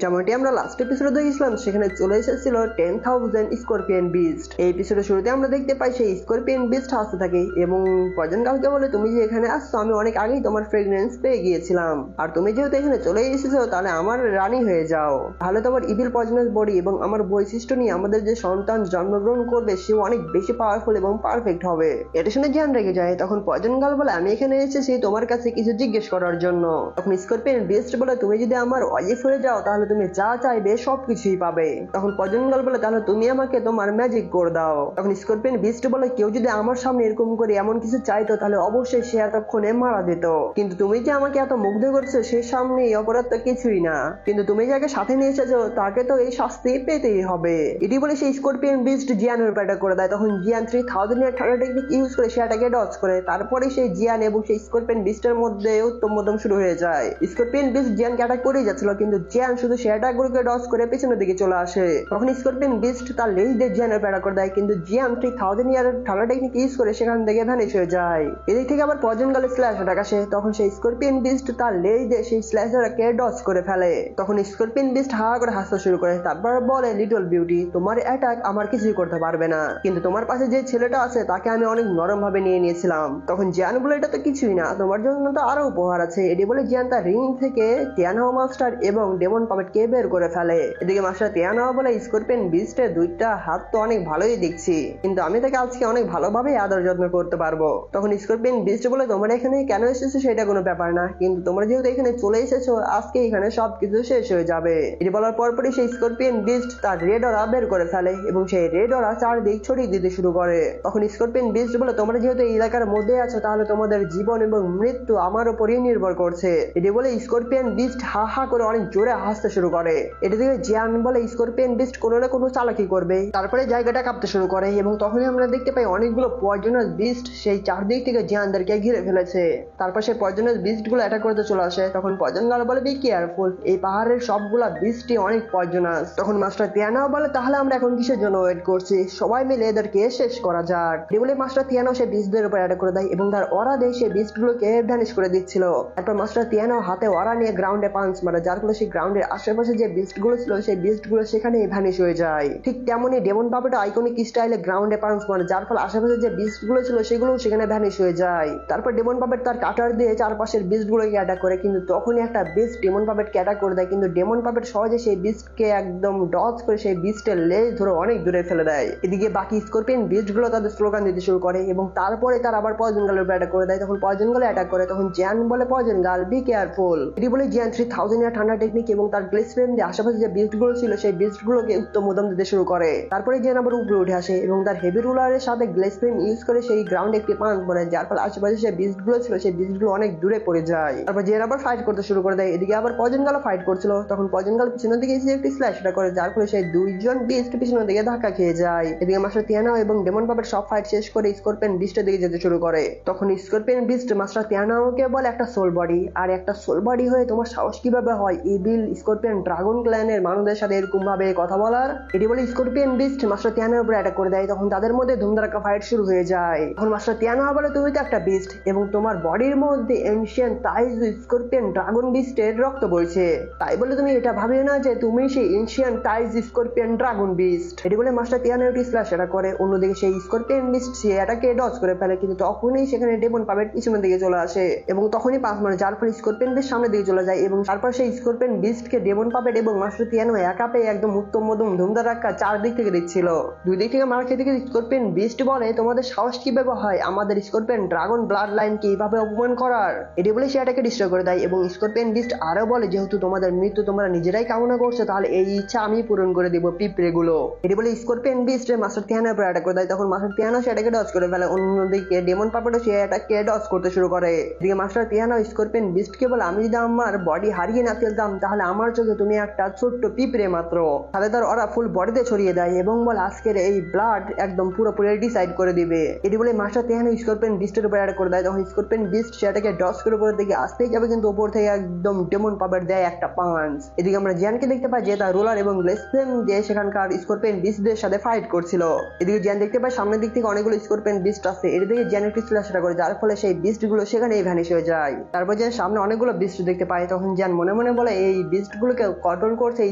যেমনটি আমরা লাস্ট এপিসোডে দেখেছিলাম, সেখানে চলে এসেছিল 10,000 স্করপিয়ন বিস্ট। এই এপিসোডের শুরুতে আমরা দেখতে পাই সেই স্করপিয়ন বিস্ট হাসতে থাকে এবং পয়জন গার্লকে বলে, তুমি যে এখানে আসছো আমি অনেক আগেই তোমার ফ্রেগনেন্স পেয়ে গিয়েছিলাম, আর তুমি যেহেতু এখানে চলে এসেছো তাহলে আমার রানী হয়ে যাও, তাহলে তোমার ইভিল পয়জনাস বডি এবং আমার বৈশিষ্ট্য নিয়ে আমাদের যে সন্তান জন্মগ্রহণ করবে সে অনেক বেশি পাওয়ারফুল এবং পারফেক্ট হবে। এটা শুনে জ্ঞান রেগে যায়। তখন পয়জন গার্ল বলে, আমি এখানে এসেছি তোমার কাছে কিছু জিজ্ঞেস করার জন্য। তখন স্করপিয়ন বিস্ট বলে, তুমি যদি আমার ওয়াইফ হয়ে যাও তাহলে তুমি যা চাইবে সবকিছুই পাবে। তখন পয়জন গার্ল বলে, তাহলে তুমি আমাকে তোমার ম্যাজিক করে দাও। তখন স্করপিয়ন বিস্ট বলে, কেউ যদি আমার সামনে এরকম করে এমন কিছু চাইতো তাহলে অবশ্যই সে এতক্ষণে মারা যেত, কিন্তু তুমি যে আমাকে এত মুগ্ধ করছো সে সামনে অপরাধ তো কিছুই না, কিন্তু তুমি যাকে সাথে নিয়ে এসেছো তাকে তো এই শাস্তি পেতেই হবে। এটি বলে সেই স্করপিয়ন বিস্ট জিয়ানের উপর অ্যাটাক করে দেয়। তখন জিয়ান 3000 এর ঠান্ডা টেকনিক ইউজ করে সে এটাকে ডজ করে। তারপরে সেই জিয়ান এবং সেই স্করপিয়ন বিস্টের মধ্যে উত্তম মধ্যম শুরু হয়ে যায়। স্করপিয়ন বিস্ট জিয়ানকে অ্যাটাক করেই যাচ্ছিল, কিন্তু জিয়ান শুধু সে অ্যাটাকগুলোকে ডজ করে পেছনের দিকে চলে আসে। তখন স্করপিয়ন বিস্ট তার লেজ দিয়ে জিয়ানের উপর অ্যাটাক করে দেয়, কিন্তু জিয়ান 3000 এর ঠান্ডা টেকনিক ইউজ করে সেখান থেকে ভ্যানিশ হয়ে যায়। এদিক থেকে আবার পয়জন গার্লের স্ল্যাশ অ্যাটাক আসে। তখন সেই স্করপিয়ন বিস্ট তার লেজ দিয়ে সেই স্ল্যাশটাকে ডজ করে ফেলে। তখন স্করপিয়ন বিস্ট হা করে হাসতে শুরু করে, তারপর বলে, লিটল বিউটি, তোমার অ্যাটাক আমার কিছুই করতে পারবে না, কিন্তু তোমার পাশে যে ছেলেটা আছে তাকে আমি অনেক নরম ভাবে নিয়ে নিয়েছিলাম। তখন জিয়ান বলে, এটা তো কিছুই না, তোমার জন্য তো আরো উপহার আছে। এটি বলে জিয়ান তার রিং থেকে টিয়ানহাও মাস্টার এবং ডেমন পাপেটকে বের করে ফেলে। এদিকে মাস্টার টিয়ানহাও বলে, স্করপিয়ন বিস্টের দুইটা হাত তো অনেক ভালোই দেখছি, কিন্তু আমি তাকে আজকে অনেক ভালোভাবে আদর যত্ন করতে পারবো। তখন স্করপিয়ন বিস্ট বলে, তোমরা এখানে কেন এসেছো সেটা কোনো ব্যাপার না, কিন্তু তোমরা যেহেতু এখানে চলে এসেছো আজকে এখানে সবকিছু শেষ হয়ে যাবে। এটি বলার পরপরই সেই স্করপিয়ন বিস্ট তার রেড অরা বের করে ফেলে এবং সেই রেড অরা চারদিক ছড়িয়ে দিতে শুরু করে। তখন স্করপিয়ন বিস্ট বলে, তোমরা যেহেতু এই এলাকার মধ্যে আছো তাহলে তোমাদের জীবন এবং মৃত্যু আমার উপরই নির্ভর করছে। এটি বলে স্করপিয়ন বিস্ট হা হা করে অনেক জোরে হাসতে শুরু করে। এটি থেকে জিয়ান বলে স্করপিয়ন বিস্ট কোনো না কোনো চালাকি করবে, তারপরে জায়গাটা কাঁপতে শুরু করে এবং তখনই আমরা দেখতে পাই অনেকগুলো পয়জনাস বিস্ট সেই চারদিক থেকে জিয়ানদেরকে ঘিরে ফেলেছে। তারপর সেই পয়জনাস বিস্ট গুলো অ্যাটাক করতে চলে আসে। তখন পয়জন গার্ল বলে, বি কেয়ারফুল, এই পাহাড়ের সবগুলা বিস্টই অনেক পয়জনাস। তখন মাস্টার তিয়ানাও বলে, তাহলে আমরা এখন কিসের জন্য ওয়েট করছি, সবাই মিলে এদেরকে শেষ করা যাক। বলে মাস্টার তিয়ানাও সেই বিস্টদের উপর অ্যাটাক করে দেয় এবং তার অরা দিয়ে সেই বিস্ট গুলোকে ভ্যানিশ করে দিচ্ছিল। তারপর মাস্টার তিয়ানাও হাতে অরা নিয়ে গ্রাউন্ডে পাঞ্চ মারে, যার ফলে সেই গ্রাউন্ডের আশেপাশে যে বিস্ট গুলো ছিল সেই বিস্ট গুলো সেখানে ভ্যানিশ হয়ে যায়। ঠিক তেমনই ডেমন পাপেটও আইকনিক স্টাইলে গ্রাউন্ডে পাঞ্চ মারে, যার ফলে আশেপাশে যে বিস্ট গুলো ছিল সেগুলো সেখানে ভ্যানিশ হয়ে যায়। তারপর ডেমন পাপেট তার কাটার দিয়ে চারপাশের বিস্ট গুলোকে অ্যাটাক করে, কিন্তু তখনই একটা বিস্ট ডেমন পাপেটকে অ্যাটাক করে দেয়, কিন্তু ডেমন পাপেট সহজে সেই বিস্টকে একদম ডজ করে সেই বিস্টের লেজ ধরে অনেক দূরে ফেলে দেয়। এদিকে বাকি স্করপিয়ন বিস্ট গুলো তাদের স্লোগান দিতে শুরু করে এবং তারপরে তার আবার পয়জন গার্লের উপর অ্যাটাক করে দেয়। তখন পয়জন গার্ল অ্যাটাক করে, তখন জিয়ান বলে, পয়জন গার্ল বি কেয়ারফুল। এটি বলে জিয়ান 3000 এর ঠান্ডা টেকনিক এবং তার গ্লেস ফ্লেম দিয়ে আশেপাশে যে বিস্ট গুলো ছিল সেই বিস্ট গুলোকে উত্তম উদম দিতে শুরু করে। তারপরে জিয়ান আবার উপরে উঠে আসে এবং তার হেভি রুলারের সাথে গ্লেস ফ্লেম ইউজ করে সেই গ্রাউন্ডে একটি পাঞ্চ মারে, যার ফলে আশেপাশে যে বিস্ট গুলো ছিল সেই বিস্ট গুলো অনেক দূরে পড়ে যায়। তারপর জিয়ান আবার ফাইট করতে শুরু করে দেয়। এদিকে আবার পয়জন গার্ল ফাইট করছিল, তখন পয়জন গার্ল পিছনের দিকে এসে একটি স্ল্যাশ করে, যার ফলে সেই দুইজন বিস্ট পিছনের দিকে ধাক্কা খেয়ে যায়। এদিকে মাস্টার তিয়ানাও এবং ডেমন পাপেট সব ফাইট শেষ করে স্করপিয়ন বিস্টের দিকে যেতে শুরু করে। তখন স্করপিয়ন বিস্ট মাস্টার তিয়ানাওকে বলে, একটা সোল বডি, আর একটা সোল বডি হয়ে তোমার সাহস কিভাবে হয় ইভিল স্করপিয়ন ড্রাগন ক্ল্যানের মানুষদের সাথে এরকম ভাবে কথা বলার। এটি বলে স্করপিয়ন বিস্ট মাস্টার তিয়ানার উপরে অ্যাটাক করে দেয়। তখন তাদের মধ্যে ধুমধারাক্কা ফাইট শুরু হয়ে যায়। তখন মাস্টার তিয়ানা বলে, তুমি তো একটা বিস্ট এবং তোমার বডির মধ্যে এনশিয়ান তাইজ স্করপিয়ন ড্রাগন বিস্টের রক্ত বইছে, তাই বলে তুমি এটা ভাবিও না যে তুমি সেই ancient Taiz scorpion dragon beast. এটি বলে মাস্টার তিয়ানা একটি স্ল্যাশ অ্যাটাক করে, অন্যদিকে সেই স্করপিয়ন বিস্ট সে এটাকে ডজ করে ফেলে, কিন্তু তখনই সেখানে ডেমন পাপেট পিছনের দিকে চলে আসে এবং তখনই পাঁচ মারে, যার ফলে স্করপিয়ন বিস্ট সামনের দিকে চলে যায় এবং তারপর সেই স্করপিয়ন বিস্টকে ডেমন পাপেট এবং মাস্টার তিয়ানা একা পেয়ে একদম উত্তম মধ্যম ধুমধারাক্কা চারদিক থেকে দিচ্ছিল। দুই দিক থেকে মার খেতে গিয়ে স্করপিয়ন বিস্ট বলে, তোমাদের সাহস কিভাবে হয় আমাদের স্করপিয়ন ড্রাগন ব্লাড লাইনকে এইভাবে অপমান করার। এটি বলে সে এটাকে ডিস্ট্রয় করে দেয় এবং স্করপিয়ন বিস্ট আরো বলে, যেহেতু তোমাদের মৃত্যু তোমরা নিজেরাই কামনা করছো তাহলে এই ইচ্ছা আমি পূরণ করে দিব পিঁপড়ে গুলো। এটি বলে স্করপিয়ন বিস্ট মাস্টার তিয়ানার উপর অ্যাটাক করে দেয়। তখন মাস্টার তিয়ানা সেটাকে ডজ করে ফেলে, অন্যদিকে ডেমন পাপেটও সে এটাকে ডজ করতে শুরু করে। এদিকে মাস্টার তিয়ানা স্করপিয়ন বিস্টকে বলে, আমি যদি আমার বডি হারিয়ে না ফেলতাম তাহলে আমার চোখে তুমি একটা ছোট্ট পিঁপড়ে মাত্র। তাহলে তার ওরা ফুল বডিতে ছড়িয়ে দেয় এবং বলে, আজকের এই ব্লাড একদম পুরোপুরি ডিসাইড করে দিবে। এটি বলে মাস্টার তিয়ানা স্করপিয়ন বিস্টের উপর অ্যাটাক করে দেয়। তখন স্করপিয়ন বিস্ট সেটাকে ডজ করে উপরের দিকে আসতেই যাবে, কিন্তু উপর থেকে একদম ডেমন পাপেট দেয় একটা পাঞ্চ। এদিকে আমরা জিয়ানকে দেখতে পাই যে তার রোলার এবং গ্লেস ফ্লেম দিয়ে সেখানকার স্করপিয়ন বিস্টদের সাথে ফাইট করছিল। এদিকে জিয়ান দেখতে পাই সামনের দিক থেকে অনেকগুলো স্করপিয়ন বিস্ট আছে। এর দিকে জিয়ান একটি স্ল্যাশ করে, যার ফলে সেই বিস্ট গুলো সেখানেই ভ্যানিশ হয়ে যায়। তারপর জিয়ান সামনে অনেকগুলো বিস্ট দেখতে পায়। তখন জিয়ান মনে মনে বলে, এই বিস্ট গুলোকে কন্ট্রোল করছে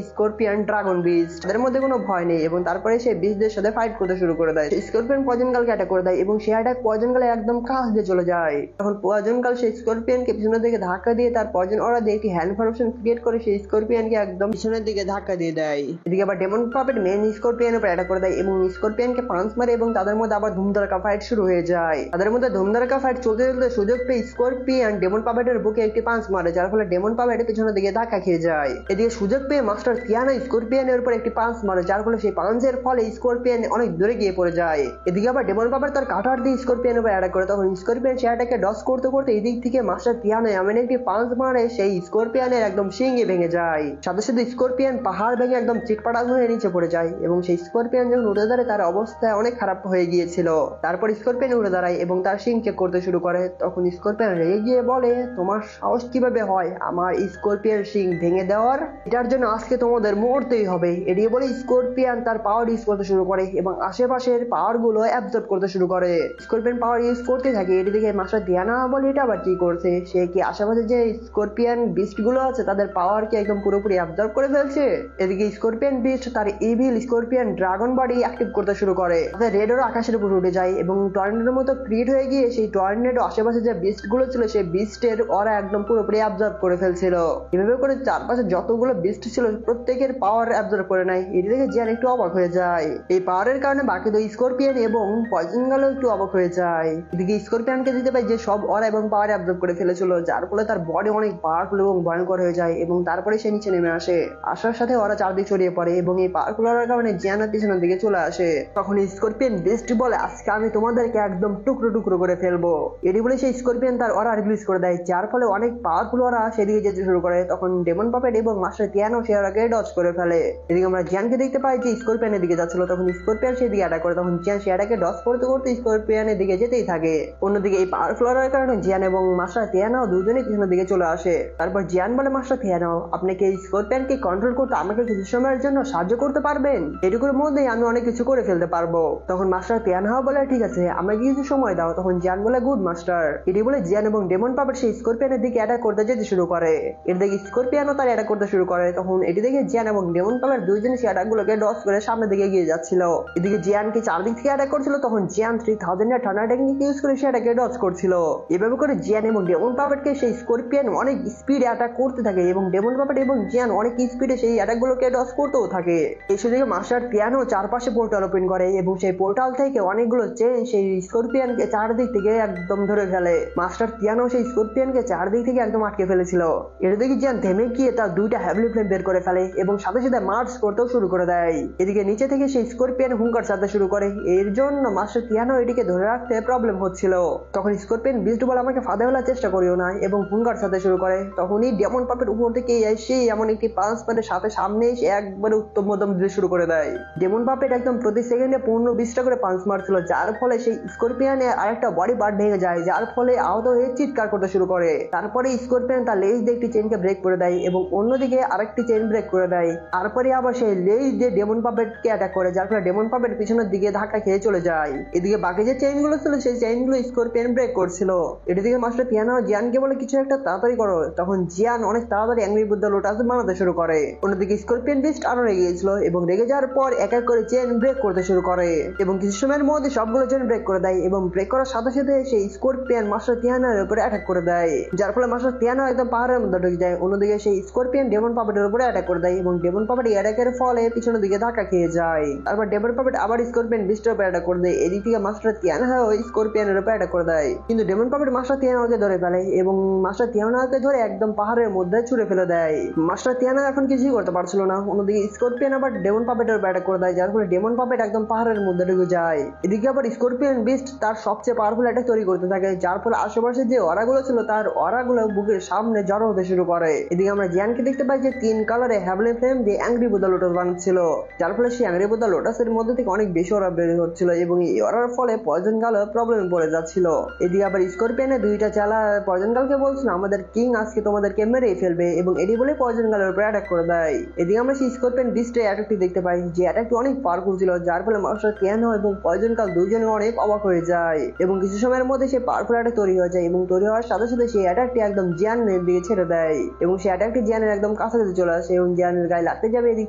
স্করপিয়ন ড্রাগন বিস্ট। তাদের মধ্যে কোনো ভয় নেই এবং তারপরে সে বিস্টদের সাথে ফাইট করতে শুরু করে দেয়। স্করপিয়ন পয়জন গার্লকে অ্যাটাক করে দেয় এবং সে অ্যাটাক পয়জন গার্লের একদম কাছ দিয়ে চলে যায়। তখন পয়জন গার্ল সেই স্করপিয়নকে পিছনের দিকে ধাক্কা দিয়ে তার পয়জন অরা দিয়ে একটি হ্যান্ড ফরমেশন ক্রিয়েট করে সেই স্করপিয়নকে একদম পিছনের দিকে ধাক্কা দিয়ে দেয়। এদিকে আবার ডেমন পাপেট মেন স্করপিয়নের উপর অ্যাটাক করে দেয় এবং স্করপিয়নকে পাঞ্চ মারে এবং তাদের মধ্যে আবার ধুমধারাক্কা ফাইট শুরু হয়ে যায়। তাদের মধ্যে ধুমধারাক্কা ফাইট চলতে চলতে সুযোগ পেয়ে স্করপিয়ন ডেমন পাপেটের বুকে একটি পাঞ্চ মারে, যার ফলে ডেমন পাপেট পিছনের দিকে ধাক্কা খেয়ে যায়। এদিকে সুযোগ পেয়ে মাস্টার তিয়ানা স্করপিয়নের উপর একটি পাঞ্চ মারে, যার ফলে সেই পাঞ্চের ফলে স্করপিয়ন অনেক দূরে গিয়ে পড়ে যায়। এদিকে আবার ডেমন পাপেট তার কাটার দিয়ে স্করপিয়নের উপর অ্যাটাক করে, তখন স্করপিয়ন সে অ্যাটাকে ডস করতে করতে এদিক থেকে মাস্টার তিয়ানা এমন একটি পাঞ্চ মারে সেই স্করপিয়নের একদম শিঙে ভেঙে যায়। সাথে সাথে স্করপিয়ন পাহাড় ভেঙে একদম চিটপাটাং হয়ে নিচে পড়ে যায় এবং সেই স্করপিয়ন যখন উঠে দাঁড়ায় তার অবস্থা অনেক খারাপ হয়ে গিয়েছিল। তারপর স্করপিয়ন উঠে দাঁড়ায় এবং তার শিং চেক করতে শুরু করে। তখন স্করপিয়ন রেগে গিয়ে বলে, তোমার সাহস কিভাবে হয় আমার স্করপিয়ন শিং ভেঙে দেওয়ার? এটার জন্য আজকে তোমাদের মরতেই হবে। এড়িয়ে বলে স্করপিয়ন তার পাওয়ার ইউজ করতে শুরু করে এবং আশেপাশের পাওয়ার গুলো অ্যাবজর্ব করতে শুরু করে। স্করপিয়ন পাওয়ার ইউজ করতে থাকে। এটি দেখে মাস্টার তিয়ানা বলে, এটা আবার কি করছে? সে কি আশেপাশে যে স্করপিয়ন বিস্ট গুলো আছে তাদের পাওয়ার কি একদম পুরোপুরি অ্যাবজর্ব করে ফেলছে? এদিকে স্করপিয়ন বিস্ট তার evil scorpion dragon body active করতে শুরু করে। তাদের রেড ওর আকাশের উপর উঠে যায় এবং টর্নেডোর মতো ক্রিয়েট হয়ে গিয়ে সেই টর্নেডো আশেপাশে যে বিস্ট গুলো ছিল সেই বিস্টের ওরা একদম পুরোপুরি অ্যাবজর্ব করে ফেলছিল। এভাবে করে চারপাশে যতগুলো বিস্ট ছিল প্রত্যেকের পাওয়ার অ্যাবজর্ব করে নেয়। এটি দেখে জিয়ান একটু অবাক হয়ে যায়। এই পাওয়ারের কারণে বাকি দুই স্করপিয়ন এবং পয়জন গার্লও একটু অবাক হয়ে যায়। এদিকে স্করপিয়নকে দিতে পারে যে সব ওরা এবং পাওয়ার অ্যাবজর্ব করে ফেলেছিল, যার ফলে তার বডি অনেক পাওয়ারফুল এবং ভয়ঙ্কর হয়ে যায় এবং তারপরে সে নিচে নেমে আসে। আসার সাথে ওরা চারদিকে ছড়িয়ে পড়ে এবং এই পাওয়ারফুল হওয়ার কারণে জিয়ানের পিছনের দিকে চলে আসে। তখন স্করপিয়ন বিস্ট বলে, আজকে আমি তোমাদেরকে একদম টুকরো টুকরো করে ফেলবো। এটি বলে সেই স্করপিয়ন তার ওরা রিলিজ করে দেয়, যার ফলে অনেক পাওয়ারফুল ওরা সেদিকে যেতে শুরু করে। তখন ডেমন পাপেট এবং মাস্টার তিয়ানো সে ওরাকে ডজ করে ফেলে। এদিকে আমরা জিয়ানকে দেখতে পাই যে স্করপিয়নের দিকে যাচ্ছিল, তখন স্করপিয়ন সেদিকে অ্যাটাক করে। তখন জিয়ান সে অ্যাটাকে ডজ করতে করতে স্করপিয়নের দিকে যেতেই থাকে। অন্যদিকে এই পাওয়ারফুল হওয়ার কারণে জিয়ান এবং মাস্টার তিয়ানো দুজনেই পিছনের দিকে চলে আসে। তারপর জিয়ান বলে, মাস্টার তিয়ানো আপনি কি স্করপিয়নকে কন্ট্রোল করতে আমাকে কিছু সময়ের জন্য সাহায্য করতে পারবেন? এটুকুর মধ্যেই আমি অনেক কিছু করে ফেলতে পারবো। তখন মাস্টার তিয়ানো বলে, ঠিক আছে আমাকে কিছু সময় দাও। তখন জিয়ান বলে, গুড মাস্টার। এটি বলে জিয়ান এবং ডেমন পাপেট সেই স্করপিয়নের দিকে অ্যাটাক করতে যেতে শুরু করে। এর দিকে স্করপিয়নও তার অ্যাটাক করতে শুরু করে। তখন এটি দেখে জিয়ান এবং ডেমন পাপেট দুইজনে সেই অ্যাটাক গুলোকে ডস করে সামনের দিকে এগিয়ে যাচ্ছিল। এদিকে জিয়ানকে চারদিক থেকে অ্যাটাক করছিল, তখন জিয়ান 3000 এর ঠান্ডা টেকনিক ইউজ করে সে অ্যাটাকে ডজ করছিল। এভাবে করে জিয়ান এবং ডেমন পাপেটকে সেই স্করপিয়ন অনেক স্পিডে অ্যাটাক করতে থাকে এবং ডেমন পাপেট এবং জিয়ান অনেক স্পিডে সেই অ্যাটাক গুলোকে ডজ করতেও থাকে। এই সুযোগে মাস্টার তিয়ানো চারপাশে পোর্টাল ওপেন করে এবং সেই পোর্টাল থেকে অনেকগুলো চেন সেই স্করপিয়নকে চারদিক থেকে একদম ধরে ফেলে। মাস্টার তিয়ানো সেই স্করপিয়নকে চারদিক থেকে একদম আটকে ফেলেছিল। এটা দেখে জিয়ান থেমে গিয়ে তার দুইটা হ্যাভলি ফ্লেম বের করে ফেলে এবং সাথে সাথে মার্চ করতেও শুরু করে দেয়। এদিকে নিচে থেকে সেই স্করপিয়ন হুঙ্কার ছাড়তে শুরু করে। এর জন্য মাস্টার তিয়ানো এটিকে ধরে রাখতে প্রবলেম হচ্ছিল। তখন স্করপিয়ন বিস্ট বলে, আমাকে ফাঁদে ফেলার চেষ্টা করিও না, এবং হুঙ্কার ছাড়তে শুরু করে। তখনই ডেমন পাপেট উপর থেকে এসে এমন একটি পাঁচ পাটের সাথে সামনে এসে একবারে উত্তম মধ্যম দিতে শুরু করে দেয়। ডেমন পাপেট একদম প্রতি সেকেন্ডে 15-20টা করে পাঞ্চ মারছিল, যার ফলে সেই স্করপিয়নের আরেকটা বডি পার্ট ভেঙে যায়, যার ফলে আহত হয়ে চিৎকার করতে শুরু করে। তারপরে স্করপিয়ন তার লেজ দিয়ে একটি চেনকে ব্রেক করে দেয় এবং অন্যদিকে আরেকটি চেন ব্রেক করে দেয়। তারপরে আবার সেই লেজ দিয়ে ডেমন পাপেটকে অ্যাটাক করে, যার ফলে ডেমন পাপেট পিছনের দিকে ধাক্কা খেয়ে চলে যায়। এদিকে বাকি যে চেইন গুলো ছিল সেই চেইন গুলো স্করপিয়ন ব্রেক করছিল। এদিকে মাস্টার তিয়ানো জিয়ানকে বলে, কিছু একটা তাড়াতাড়ি করো। তখন জিয়ান অনেক তাড়াতাড়ি অ্যাংরি বুদ্ধ লোটাস বানাতে শুরু করে। অন্যদিকে স্করপিয়ন বিস্ট আরো রেগে গিয়েছিল এবং রেগে যাওয়ার পর এক এক করে চেন ব্রেক করতে শুরু করে এবং কিছু সময়ের মধ্যে সবগুলো চেন ব্রেক করে দেয় এবং ব্রেক করার সাথে সাথে সেই স্করপিয়ন মাস্টার তিয়ানোর উপরে অ্যাটাক করে দেয়, যার ফলে মাস্টার তিয়ানো একদম পাহাড়ের মধ্যে ঢুকে যায়। অন্যদিকে সেই স্করপিয়ন ডেমন পাপেটের উপরে অ্যাটাক করে দেয় এবং ডেমন পাপেট অ্যাটাকের ফলে পিছনের দিকে ধাক্কা খেয়ে যায়। তারপর ডেমন পাপেট আবার স্করপিয়ন বিস্টের উপরে অ্যাটাক করে দেয়। এদিক থেকে মাস্টার তিয়ানো স্করপিয়নের উপরে অ্যাটাক করে দেয়, কিন্তু ডেমন পাপেট মাস্টার তিয়ানোকে ধরে ফেলে এবং মাস্টার তিয়ানোকে ধরে একদম পাহাড়ের মধ্যে ছুড়ে ফেলে দেয়। মাস্টার তিয়ানো এখন কিছুই করতে পারছিল না। অন্যদিকে স্করপিয়ন আবার ডেমন পাপেটের উপরে অ্যাটাক করে দেয়, যার ফলে ডেমন পাপেট একদম পাহাড়ের মধ্যে ঢুকে যায়। এদিকে আবার স্করপিয়ন বিস্ট তার সবচেয়ে পাওয়ারফুল অ্যাটাক তৈরি করতে থাকে, যার ফলে আশেপাশে যে অরাগুলো ছিল তার অরাগুলো বুকের সামনে জড়ো হতে শুরু করে। এদিকে আমরা জিয়ানকে দেখতে পাই যে 3 কালারে হ্যাভলি ফ্লেম দিয়ে অ্যাংরি বুদ্ধা লোটাস বানাচ্ছিল, যার ফলে সেই অ্যাংরি বুদ্ধা লোটাসের মধ্যে থেকে অনেক বেশি ওরা বের হচ্ছিল এবং এই ওরার ফলে পয়জন গার্ল প্রবলেমে পড়ে যাচ্ছিল। এদিকে আবার স্করপিয়নের দুইটা চালা পয়জন গার্লকে বলছিল, আমাদের কিং আজকে তোমাদেরকে মেরেই ফেলবে, এবং এটি বলে পয়জন গার্লের উপরে অ্যাটাক করে দেয়। এদিকে আমরা সেই স্করপিয়ন বিস্টের অ্যাটাকটি দেখতে পাই, যে অ্যাটাকটি অনেক পাওয়ারফুল ছিল, যার ফলে মাস্টার তিয়ানো এবং পয়জন গার্ল দুইজনে অনেক অবাক হয়ে যায় এবং কিছু সময়ের মধ্যে সে পাওয়ারফুল অ্যাটাক তৈরি হয়ে যায় এবং তৈরি হওয়ার সাথে সাথে সেই অ্যাটাকটি একদম জিয়ানের দিকে ছেড়ে দেয় এবং সেই অ্যাটাকটি জিয়ানের একদম কাছাকাছি চলে আসে এবং জিয়ানের গায়ে লাগতে যাবে, এদিক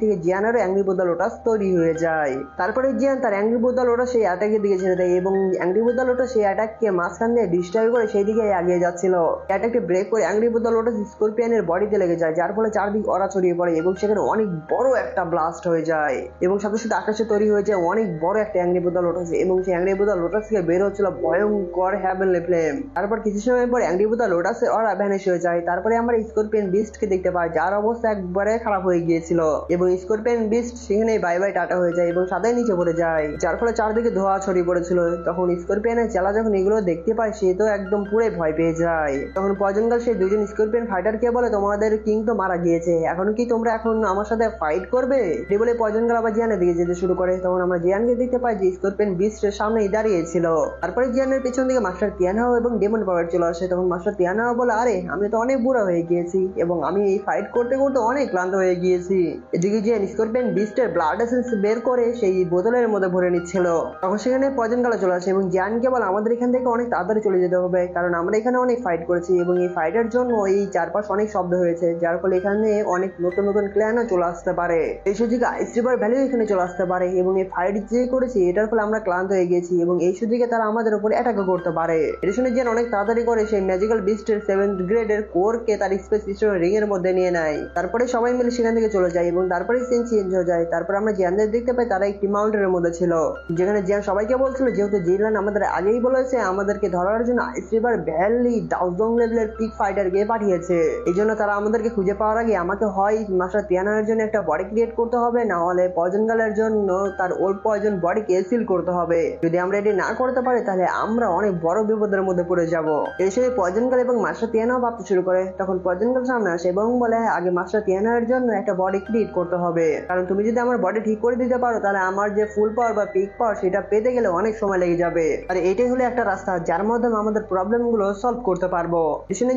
থেকে জিয়ানেরও অ্যাংরি বুদ্ধা লোটাস তৈরি হয়ে যায়। তারপরে জিয়ান তার অ্যাংরি বুদ্ধা লোটাস সেই অ্যাটাকের দিকে ছেড়ে দেয় এবং অ্যাংরি বুদ্ধা লোটাস সেই অ্যাটাককে মাঝখান দিয়ে ডিস্ট্রয় করে সেই দিকে এগিয়ে যাচ্ছিল। অ্যাটাককে ব্রেক করে অ্যাংরি বুদ্ধা লোটাস স্করপিয়নের বডিতে লেগে যায়, যার ফলে চারদিক অরা ছড়িয়ে পড়ে এবং সেখানে অনেক বড় একটা ব্লাস্ট হয়ে যায় এবং সাথে সাথে আকাশে তৈরি হয়ে যায় অনেক বড় একটা অ্যাংরি বুদ্ধা লোটাস এবং সেই অ্যাংরি বুদ্ধা লোটাস থেকে বের হচ্ছিল ভয়ঙ্কর হেভেনলি ফ্লেম। তারপর কিছু সময় পর অ্যাংরি বুদ্ধা লোটাসের অরা ভ্যানিশ হয়ে যায়। তারপরে আমরা স্করপিয়ন বিস্টকে দেখতে পাই, যার অবস্থা একবারে খারাপ হয়ে গিয়েছিল এবং স্করপিয়ন বিস্ট সেখানে বাই বাই টাটা হয়ে যায় এবং সাথে নিচে পড়ে যায়, যার ফলে চারদিকে ধোঁয়া ছড়িয়ে পড়েছিল। তখন স্করপিয়নের চেলা যখন এগুলো দেখতে পায় সে তো একদম পুরো ভয় পেয়ে যায়। তখন পয়জন গার্ল সেই দুজন স্করপিয়ন ফাইটারকে বলে, তোমাদের কিং তো মারা গিয়েছে, এখন কি তোমরা এখন আমার সাথে ফাইট করবে? এটি বলে পয়জন গার্ল আবার জিয়ানের দিকে যেতে শুরু করে। তখন আমরা জিয়ানকে দেখতে পাই যে স্করপিয়ন বিস্টের সামনেই দাঁড়িয়েছিল। তারপরে জিয়ানের পিছন দিকে মাস্টার তিয়ানহাও এবং ডেমন পাওয়ার চলে আসে। তখন মাস্টার তিয়ানহাও বলে, আরে আমি তো অনেক বুড়া হয়ে গিয়েছি এবং আমি এই ফাইট করতে করতে অনেক ক্লান্ত হয়ে গিয়েছি। এদিকে জিয়ান স্করপিয়ন বিস্টের ব্লাড এসেন্স বের করে সেই বোতলের মধ্যে ভরে নিচ্ছিল। তখন সেখানে পয়জন গার্ল চলে আসে এবং জিয়ানকে বলে, আমাদের এখান থেকে অনেক তাড়াতাড়ি চলে যেতে হবে, কারণ আমরা এখানে অনেক ফাইট করেছি এবং এই ফাইটের জন্য এই চারপাশ অনেক শব্দ হয়েছে, যার ফলে এখানে অনেক নতুন নতুন ক্ল্যানও চলে আসতে পারে। এই সুযোগে আইস রিভার ভ্যালিও এখানে চলে আসতে পারে এবং এই ফাইট যে করেছি এটার ফলে আমরা ক্লান্ত হয়ে গেছি এবং এই সুযোগে তারা আমাদের উপর অ্যাটাকও করতে পারে। এটা শুনে জিয়ান অনেক তাড়াতাড়ি করে সেই ম্যাজিক্যাল বিস্টের 7th গ্রেডের কোরকে তার স্পেস পিস্টনের রিং এর মধ্যে নিয়ে নেয়। তারপরে সবাই মিলে সেখান থেকে চলে যায় এবং তারপরে সিন চেঞ্জ হয়ে যায়। তারপর আমরা জিয়ানদের দেখতে পাই তারা একটি মাউন্টেনের মধ্যে ছিল, যেখানে জিয়ান সবাইকে বলছিল যেহেতু জিনল্যান্ড আমাদের আগেই বলেছে আমাদেরকে ধরার জন্য আইস রিভার ভ্যালি ডাউজং লেভেলের পিক ফাইটারকে পাঠিয়েছে, এই জন্য তারা আমাদেরকে খুঁজে পাওয়ার আগে আমাকে হয় মাস্টার তিয়ানহার জন্য একটা বডি ক্রিয়েট করতে হবে, না হলে পয়জন গার্লের জন্য তার ওল্ড পয়জন বডিকে সিল করতে হবে। যদি আমরা এটি না করতে পারি তাহলে আমরা অনেক বড় বিপদের মধ্যে পড়ে যাব। এই সময় পয়জন গার্ল এবং মাস্টার তিয়ানহাও ভাবতে শুরু করে। তখন পয়জন গার্ল সামনে আসে এবং বলে, আগে মাস্টার তিয়ানহার জন্য একটা বডি ক্রিয়েট করতে হবে, কারণ তুমি যদি আমার বডি ঠিক করে দিতে পারো তাহলে আমার যে ফুল পাওয়ার বা পিক পাওয়ার সেটা পেতে গেলে অনেক সময় লেগে যাবে, আর এটাই হলো একটা রাস্তা যার মাধ্যমে আমাদের প্রবলেম গুলো সলভ করতে পারবো।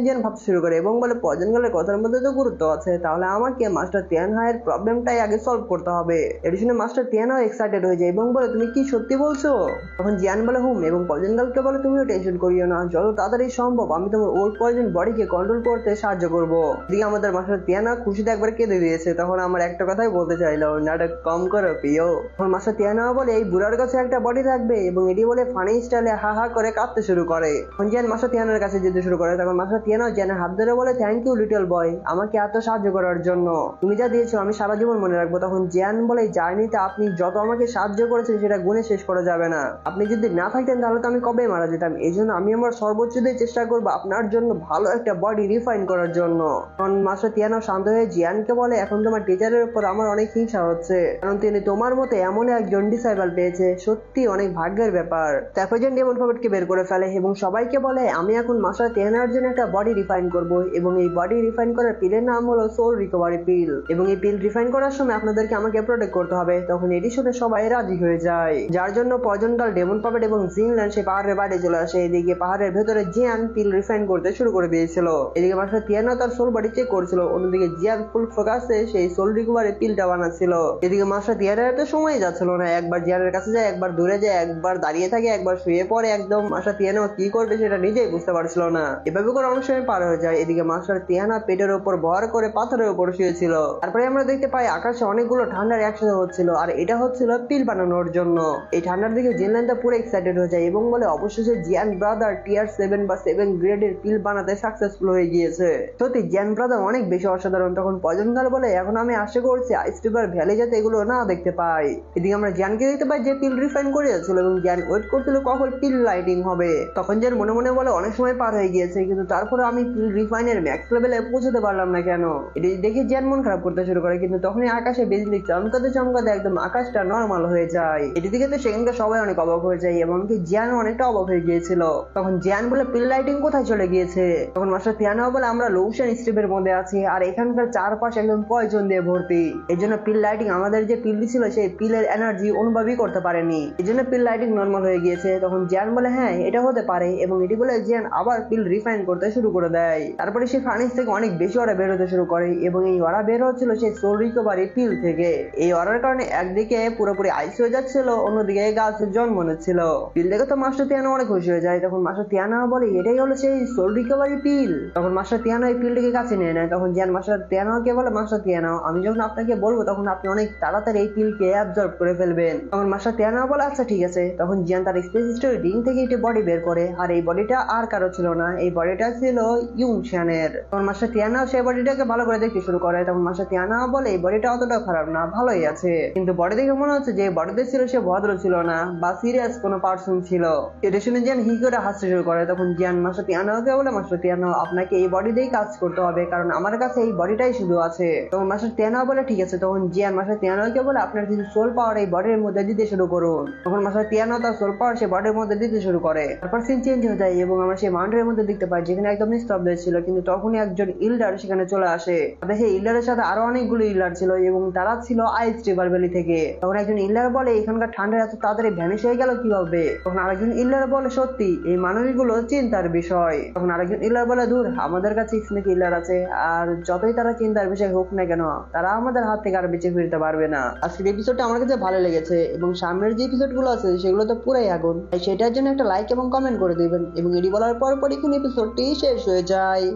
জিয়ান ভাবতে শুরু করে এবং বলে, পয়জন গার্লের কথার মধ্যে তো গুরুত্ব আছে, তাহলে আমাকে মাস্টার তিয়ানহার প্রবলেমটাই আগে সলভ করতে হবে। এটি শুনে মাস্টার তিয়ানহাও এক্সাইটেড হয়ে যায় এবং বলে, তুমি কি সত্যি বলছো? তখন জিয়ান বলে, হুম, এবং পয়জন গার্লকে বলে, তুমিও টেনশন করিও না, যত তাড়াতাড়ি সম্ভব আমি তোমার ওল্ড পয়জন বডিকে কন্ট্রোল করতে সাহায্য করবো। এদিকে আমাদের মাস্টার তিয়ানহা খুশিতে একবার কেঁদে দিয়েছে। তখন আমার একটা কথাই বলতে চাইলো, নাটক কম করো প্রিয়। তখন মাস্টার তিয়ানহা বলে, এই বুড়ার কাছে একটা বডি থাকবে, এবং এটি বলে ফানি স্টাইলে হা হা করে কাঁদতে শুরু করে। তখন জিয়ান মাস্টার তিয়ানহার কাছে যেতে শুরু করে। তখন মাস্টার তিয়ানহা জিয়ানের হাত ধরে বলে, থ্যাংক ইউ লিটল বয়, আমাকে এত সাহায্য করার জন্য, তুমি যা দিয়েছো আমি সারা জীবন মনে রাখবো। তখন জিয়ান বলে, জার্নিতে আপনি যত আমাকে সাহায্য করেছেন সেটা গুণে শেষ করা যাবে না, আপনি যদি না থাকতেন তাহলে তো আমি কবে মারা যেতাম, এই জন্য আমি আমার সর্বোচ্চ দিয়ে চেষ্টা করবো আপনার জন্য ভালো একটা বডি রিফাইন করার জন্য। তখন মাস্টার তিয়ানহা শান্ত হয়ে জিয়ানকে বলে, এখন তোমার টিচারের উপর আমার অনেক হিংসা হচ্ছে, কারণ তিনি তোমার মতো এমন একজন ডিসাইবল পেয়েছে, সত্যি অনেক ভাগ্যের ব্যাপার। তারপর জিয়ান ডেমন পকেটকে বের করে ফেলে এবং সবাইকে বলে, আমি এখন মাস্টার তিয়ানহার জন্য একটা বডি রিফাইন করব, এবং এই বডি রিফাইন করার পিলের নাম হলো সোল রিকভারি পিল, এবং এই পিল রিফাইন করার সময় আপনাদেরকে আমাকে প্রোটেক্ট করতে হবে। তখন এটি শুনে সবাই রাজি হয়ে যায়, যার জন্য পয়জন গার্ল, ডেমন পকেট এবং জিনল্যান্ড সেই পাহাড়ের বাইরে চলে আসে। এদিকে পাহাড়ের ভেতরে জিয়ান পিল রিফাইন করতে শুরু করে দিয়েছিল। এদিকে মাস্টার তিয়ানহা তার সোল বডি চেক করছিল, অন্যদিকে জিয়ান ফুল ফোকাসে সেই সোল রিকভারি পিলটা বানাচ্ছিল। এদিকে মাস্টার তিয়ানহার তো সময় যাচ্ছিল না, একবার জিয়ানের কাছে যায়, একবার দূরে যায়, একবার দাঁড়িয়ে থাকে, একবার শুয়ে পড়ে, একদম মাস্টার তিয়ানহা কি করবে সেটা নিজেই বুঝতে পারছিল না। এভাবে করে অনেক সময় পার হয়ে যায়। এদিকে মাস্টার তিয়ানহা পেটের উপর ভর করে পাথরের উপর শুয়েছিল। তারপরে আমরা দেখতে পাই আকাশে অনেকগুলো ঠান্ডার একসাথে হচ্ছিল, আর এটা হচ্ছিল পিল বানানোর জন্য। এই ঠান্ডার দিকে জিনল্যান্ডটা পুরো এক্সাইটেড হয়ে যায় এবং বলে, অবশেষে জিয়ান ব্রাদার টিয়ার 7 বা 7 গ্রেডের পিল বানাতে সাকসেসফুল হয়ে গিয়েছে, সত্যি জিয়ান ব্রাদার অনেক বেশি অসাধারণ। তখন পয়জন গার্ল বলে, এখন আমি আশা করছি আইস রিভার ভ্যালি যাতে এগুলো না দেখতে পাই। এদিকে আমরা জিয়ানকে দেখতে পাই যে পিল রিফাইন করে যাচ্ছিল এবং জিয়ান ওয়েট করছিল কখন পিল লাইটিং হবে। তখন জিয়ান মনে মনে বলে, অনেক সময় পার হয়ে গিয়েছে, কিন্তু তারপরে আমি পিল রিফাইনের ম্যাক্স লেভেলে পৌঁছতে পারলাম না কেন। এটি দেখে জিয়ান মন খারাপ করতে শুরু করে, কিন্তু তখনই আকাশে বিজলি চমকাতে চমকাতে একদম আকাশটা নর্মাল হয়ে যায়। এটি দেখে তো সেখানকার সবাই অনেক অবাক হয়ে যায়, এমনকি জিয়ান অনেকটা অবাক হয়ে গিয়েছিল। তখন জিয়ান বলে, পিল লাইটিং কোথায় চলে গিয়েছে? তখন মাস্টার তিয়ানহা বলে, আমরা লোশন স্ট্রিপের মধ্যে আছি, আর এখানকার চারপাশ একদম পয়জন দিয়ে ভর্তি, এই জন্য পিল লাইটিং আমাদের যে পিলটি ছিল সেই পিলের এনার্জি অনুভবই করতে পারেনি, এই জন্য পিল লাইটিং নর্মাল হয়ে গিয়েছে। তখন জিয়ান বলে, হ্যাঁ এটা হতে পারে, এবং এটি বলে জিয়ান আবার পিল রিফাইন করতে শুরু করে দেয়। তারপরে সে ফার্নেস থেকে অনেক বেশি ওরা বের হতে শুরু করে, এবং এই ওরা বের হচ্ছিল সেই সোল রিকভারি পিল থেকে। এই ওরার কারণে একদিকে পুরোপুরি আইস হয়ে যাচ্ছিল, অন্যদিকে গাছের জন্ম নিচ্ছিল। পিল দেখে তো মাস্টার তিয়ানহা অনেক খুশি হয়ে যায়। তখন মাস্টার তিয়ানহা বলে, এটাই হলো সেই সোল রিকভারি পিল। তখন মাস্টার তিয়ানহা এই পিলটিকে কাছে নিয়ে নেয়। তখন জিয়ান মাস্টার তিয়ানোকে বলে, মাস্টার তিয়ানো, আমি যখন আপনাকে বলবো তখন আপনি অনেক তাড়াতাড়ি এই পিলকে অ্যাবজর্ব করে ফেলবেন। তখন মাস্টার তিয়ানো বলে আচ্ছা ঠিক আছে। তখন জিয়ান তার স্পেস স্টোরি রিং থেকে একটি বডি বের করে, আর এই বডিটা আর কারো ছিল না, এই বডিটা ছিল ইউনশানের। তখন মাস্টার তিয়ানো সেই বডিটাকে ভালো করে দেখতে শুরু করে। তখন মাস্টার তিয়ানো বলে এই বডিটা অতটা খারাপ না, ভালোই আছে, কিন্তু বডি দেখে মনে হচ্ছে যে বডিতে ছিল সে ভদ্র ছিল না বা সিরিয়াস কোনো পার্সন ছিল। এটা শুনে জিয়ান হি করে হাসতে শুরু করে। তখন জিয়ান মাস্টার তিয়ানোকে বলে, মাস্টার তিয়ানো, আপনাকে এই বডি দিয়েই কাজ করতে হবে, কারণ আমার কাছে এই বডিটাই শুধু আছে। তখন মাস্টার তিয়ানো বলে ঠিক আছে। তখন জিয়ান মাস্টার তিয়ানোকে বলে আপনার কিছু সোল পাওয়ার এই বডির মধ্যে দিতে শুরু করুন। তখন মাস্টার তিয়ানো তার সোল পাওয়ার সে বডির মধ্যে দিতে শুরু করে। তারপর সিন চেঞ্জ হয়ে যায় এবং আমরা সেই মাউন্টেনের মধ্যে দেখতে পাই যেখানে একদম নিস্তব্ধ ছিল, কিন্তু তখনই একজন ইল্ডার সেখানে চলে আসে। তাদের সেই ইল্ডারের সাথে আরো অনেকগুলো ইল্ডার ছিল এবং তারা ছিল আইস রিভার ভ্যালি থেকে। তখন একজন ইল্ডার বলে এখানকার ঠান্ডা এত তাড়াতাড়ি ভ্যানিশ হয়ে গেল কিভাবে? তখন আরেকজন ইল্ডার বলে সত্যি এই মানুষগুলো চিন্তার বিষয়। তখন আরেকজন ইল্ডার বলে দূর, আমাদের কাছে স্নেক ইল্ডার আছে, আর যতই তারা চিন্তার বিষয় হোক না কেন তারা আমাদের হাত থেকে আর বেঁচে ফিরতে পারবে না। আজকের এপিসোডটা আমার কাছে ভালো লেগেছে এবং সামনের যে এপিসোড গুলো আছে সেগুলো তো পুরাই আগুন, তাই সেটার জন্য একটা লাইক এবং কমেন্ট করে দিবেন এবং এটি বলার পরপরই কোন এপিসোডটি শেষ হয়ে যায়।